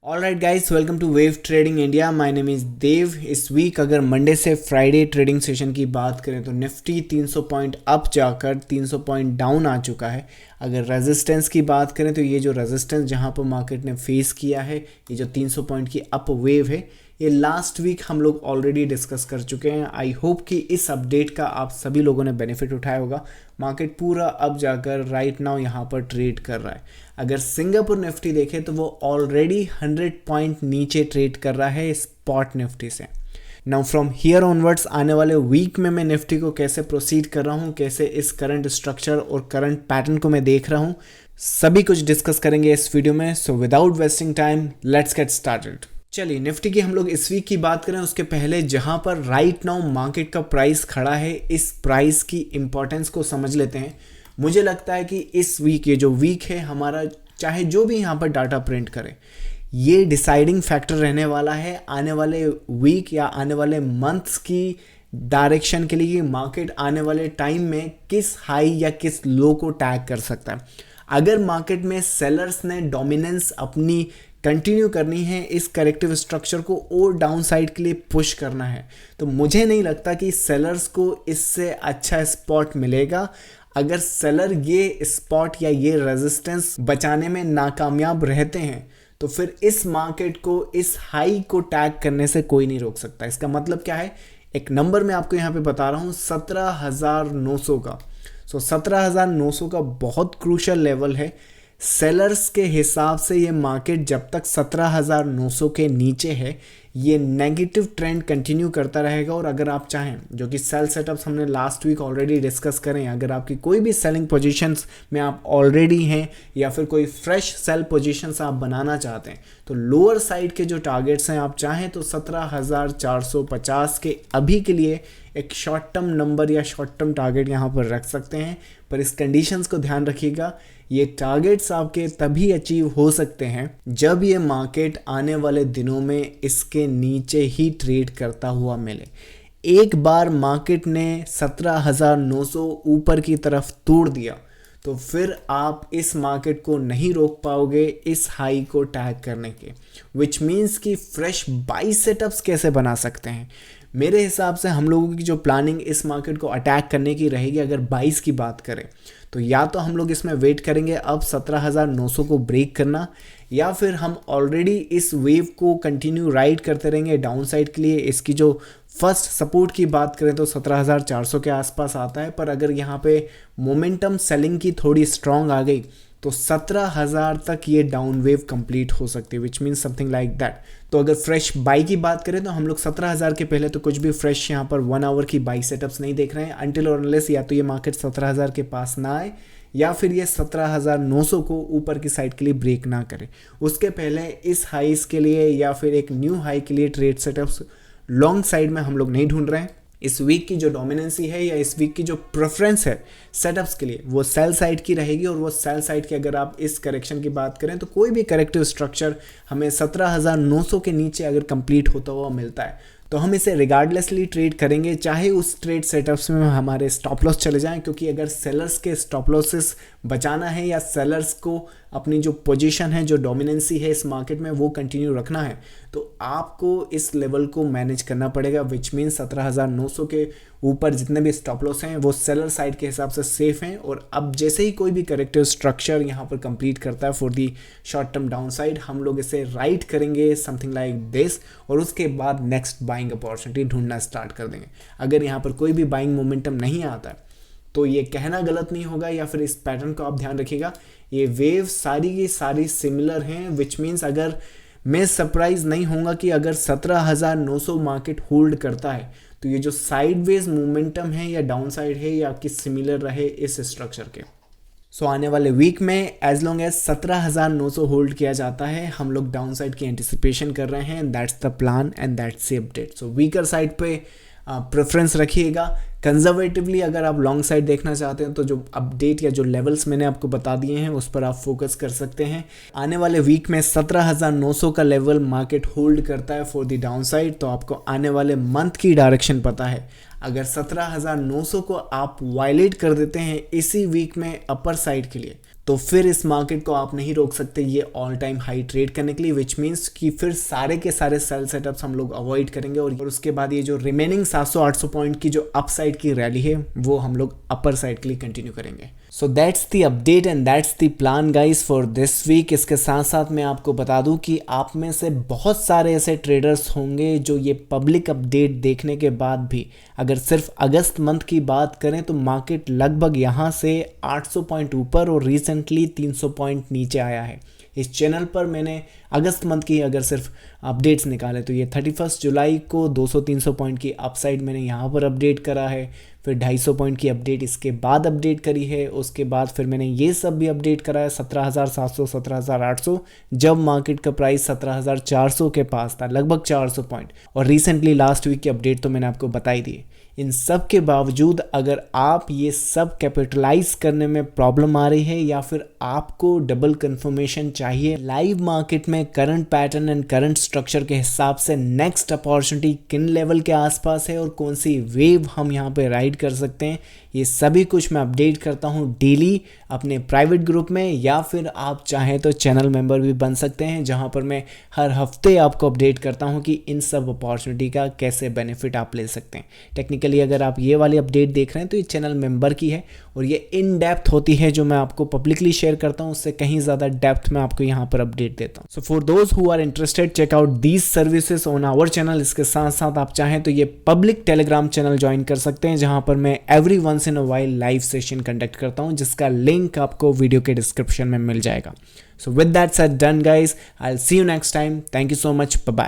Alright guys, welcome to wave trading India. My name is Dev. इस week अगर Monday से Friday trading session की बात करें तो निफ्टी 300 पॉइंट अप जाकर 300 पॉइंट डाउन आ चुका है। अगर रेजिस्टेंस की बात करें तो ये जो रेजिस्टेंस जहां पर मार्केट ने फेस किया है, ये जो 300 पॉइंट की अप वेव है, ये लास्ट वीक हम लोग ऑलरेडी डिस्कस कर चुके हैं। आई होप कि इस अपडेट का आप सभी लोगों ने बेनिफिट उठाया होगा। मार्केट पूरा अब जाकर राइट नाउ यहाँ पर ट्रेड कर रहा है। अगर सिंगापुर निफ्टी देखें तो वो ऑलरेडी 100 पॉइंट नीचे ट्रेड कर रहा है स्पॉट निफ्टी से। नाउ फ्रॉम हियर ऑनवर्ड्स आने वाले वीक में मैं निफ्टी को कैसे प्रोसीड कर रहा हूँ, कैसे इस करंट स्ट्रक्चर और करंट पैटर्न को मैं देख रहा हूँ, सभी कुछ डिस्कस करेंगे इस वीडियो में। So without wasting time let's get started. चलिए निफ्टी की हम लोग इस वीक की बात करें उसके पहले जहां पर राइट नाउ मार्केट का प्राइस खड़ा है, इस प्राइस की इंपॉर्टेंस को समझ लेते हैं। मुझे लगता है कि इस वीक, ये जो वीक है हमारा, चाहे जो भी यहाँ पर डाटा प्रिंट करे, ये डिसाइडिंग फैक्टर रहने वाला है आने वाले वीक या आने वाले मंथ्स की डायरेक्शन के लिए। मार्केट आने वाले टाइम में किस हाई या किस लो को टैग कर सकता है। अगर मार्केट में सेलर्स ने डोमिनेंस अपनी कंटिन्यू करनी है, इस करेक्टिव स्ट्रक्चर को और डाउन साइड के लिए पुश करना है, तो मुझे नहीं लगता कि सेलर्स को इससे अच्छा स्पॉट मिलेगा। अगर सेलर ये स्पॉट या ये रेजिस्टेंस बचाने में नाकामयाब रहते हैं तो फिर इस मार्केट को, इस हाई को टैग करने से कोई नहीं रोक सकता। इसका मतलब क्या है, एक नंबर मैं आपको यहाँ पे बता रहा हूँ, 17,900 का। 17,900 का बहुत क्रूशल लेवल है। सेलर्स के हिसाब से ये मार्केट जब तक 17,900 के नीचे है, ये नेगेटिव ट्रेंड कंटिन्यू करता रहेगा। और अगर आप चाहें, जो कि सेल सेटअप्स हमने लास्ट वीक ऑलरेडी डिस्कस करें, अगर आपकी कोई भी सेलिंग पोजीशंस में आप ऑलरेडी हैं या फिर कोई फ्रेश सेल पोजीशंस आप बनाना चाहते हैं, तो लोअर साइड के जो टारगेट्स हैं, आप चाहें तो 17,450 के अभी के लिए एक शॉर्ट टर्म नंबर या शॉर्ट टर्म टारगेट यहाँ पर रख सकते हैं। पर इस कंडीशंस को ध्यान रखिएगा, ये टारगेट्स आपके तभी अचीव हो सकते हैं जब ये मार्केट आने वाले दिनों में इसके नीचे ही ट्रेड करता हुआ मिले। एक बार मार्केट ने 17,900 ऊपर की तरफ तोड़ दिया तो फिर आप इस मार्केट को नहीं रोक पाओगे इस हाई को टैग करने के। विच मीन्स कि फ्रेश बाई सेटअप्स कैसे बना सकते हैं। मेरे हिसाब से हम लोगों की जो प्लानिंग इस मार्केट को अटैक करने की रहेगी, अगर बाइस की बात करें तो या तो हम लोग इसमें वेट करेंगे अब 17,900 को ब्रेक करना, या फिर हम ऑलरेडी इस वेव को कंटिन्यू राइड करते रहेंगे डाउन साइड के लिए। इसकी जो फर्स्ट सपोर्ट की बात करें तो 17,400 के आसपास आता है, पर अगर यहाँ पे मोमेंटम सेलिंग की थोड़ी स्ट्रांग आ गई तो 17,000 तक ये डाउन वेव कंप्लीट हो सकती है, which means something like that. तो अगर फ्रेश बाई की बात करें तो हम लोग 17,000 के पहले तो कुछ भी फ्रेश यहाँ पर 1 आवर की बाई सेटअप्स नहीं देख रहे हैं, अनटिल और अनलेस या तो ये मार्केट 17,000 के पास ना आए या फिर ये 17,900 को ऊपर की साइड के लिए ब्रेक ना करे। उसके पहले इस हाइस के लिए या फिर एक न्यू हाई के लिए ट्रेड सेटअप्स लॉन्ग साइड में हम लोग नहीं ढूंढ रहे हैं। इस वीक की जो डोमिनेंसी है या इस वीक की जो प्रेफरेंस है सेटअप्स के लिए, वो सेल साइड की रहेगी। और वो सेल साइड की अगर आप इस करेक्शन की बात करें तो कोई भी करेक्टिव स्ट्रक्चर हमें 17,900 के नीचे अगर कंप्लीट होता हुआ मिलता है तो हम इसे रिगार्डलेसली ट्रेड करेंगे, चाहे उस ट्रेड सेटअप्स में हमारे स्टॉप लॉस चले जाएं। क्योंकि अगर सेलर्स के स्टॉप लॉसेस बचाना है या सेलर्स को अपनी जो पोजीशन है, जो डोमिनेंसी है इस मार्केट में, वो कंटिन्यू रखना है, तो आपको इस लेवल को मैनेज करना पड़ेगा। विच मीन 17,900 के ऊपर जितने भी स्टॉप लॉस हैं वो सेलर साइड के हिसाब से सेफ हैं। और अब जैसे ही कोई भी करेक्टिव स्ट्रक्चर यहाँ पर कंप्लीट करता है for the short term down side, हम लोग इसे राइट करेंगे समथिंग लाइक दिस, और उसके बाद नेक्स्ट बाइंग अपॉर्चुनिटी ढूंढना स्टार्ट कर देंगे। अगर यहाँ पर कोई भी बाइंग मोमेंटम नहीं आता है तो ये कहना गलत नहीं होगा, या फिर इस पैटर्न को आप ध्यान रखिएगा, ये वेव सारी की सारी सिमिलर हैं। विच मीन्स अगर मैं सरप्राइज नहीं होऊंगा कि अगर 17,900 मार्केट होल्ड करता है तो ये जो साइडवेज मोमेंटम है या डाउन साइड है ये आपकी सिमिलर रहे इस स्ट्रक्चर के। सो आने वाले वीक में एज लॉन्ग एज 17,900 होल्ड किया जाता है, हम लोग डाउन साइड की एंटिसिपेशन कर रहे हैं। That's the plan and that's the update. So weaker side पे प्रेफरेंस रखिएगा। कंजर्वेटिवली अगर आप लॉन्ग साइड देखना चाहते हैं तो जो अपडेट या जो लेवल्स मैंने आपको बता दिए हैं उस पर आप फोकस कर सकते हैं। आने वाले वीक में 17,900 का लेवल मार्केट होल्ड करता है फॉर द डाउन साइड, तो आपको आने वाले मंथ की डायरेक्शन पता है। अगर 17,900 को आप वायलेट कर देते हैं इसी वीक में अपर साइड के लिए, तो फिर इस मार्केट को आप नहीं रोक सकते ये ऑल टाइम हाई ट्रेड करने के लिए, विच मीन्स कि फिर सारे के सारे सेल सेटअप्स हम लोग अवॉइड करेंगे और उसके बाद ये जो रिमेनिंग 700-800 पॉइंट की जो अप साइड की रैली है वो हम लोग अपर साइड के लिए कंटिन्यू करेंगे। So that's the update and that's the plan guys for this week. इसके साथ साथ मैं आपको बता दूं कि आप में से बहुत सारे ऐसे ट्रेडर्स होंगे जो ये पब्लिक अपडेट देखने के बाद भी अगर सिर्फ अगस्त मंथ की बात करें तो मार्केट लगभग यहाँ से 800 पॉइंट ऊपर और रिसेंटली 300 पॉइंट नीचे आया है। इस चैनल पर मैंने अगस्त मंथ की अगर सिर्फ अपडेट्स निकाले तो ये 31 जुलाई को 200-300 पॉइंट की अपसाइड मैंने यहाँ पर अपडेट करा है, फिर 250 पॉइंट की अपडेट इसके बाद अपडेट करी है, उसके बाद फिर मैंने ये सब भी अपडेट करा है 17,700 17,800 जब मार्केट का प्राइस 17,400 के पास था, लगभग 400 पॉइंट। और रिसेंटली लास्ट वीक की अपडेट तो मैंने आपको बताई दी। इन सब के बावजूद अगर आप ये सब कैपिटलाइज करने में प्रॉब्लम आ रही है या फिर आपको डबल कंफर्मेशन चाहिए लाइव मार्केट में current pattern and current structure के हिसाब से नेक्स्ट अपॉर्चुनिटी किन लेवल के आसपास है और कौन सी वेव हम यहाँ पे राइड कर सकते हैं, ये सभी कुछ मैं अपडेट करता हूँ डेली अपने प्राइवेट ग्रुप में, या फिर आप चाहें तो चैनल मेंबर भी बन सकते हैं जहाँ पर मैं हर हफ्ते आपको अपडेट करता हूँ कि इन सब अपॉर्चुनिटी का कैसे बेनिफिट आप ले सकते हैं। टेक्निकली अगर आप ये वाली अपडेट देख रहे हैं तो ये चैनल मेंबर की है और ये इन डेप्थ होती है, जो मैं आपको पब्लिकली शेयर करता हूँ उससे कहीं ज़्यादा डेप्थ में आपको यहाँ पर अपडेट देता हूँ। So for those who are interested check out these services on our channel. इसके साथ साथ आप चाहें तो ये पब्लिक टेलीग्राम चैनल ज्वाइन कर सकते हैं जहाँ पर मैं every once in a while live session conduct करता हूँ, जिसका लिंक आपको वीडियो के डिस्क्रिप्शन में मिल जाएगा। So with that said done guys, I will see you next time. Thank you so much, bye bye.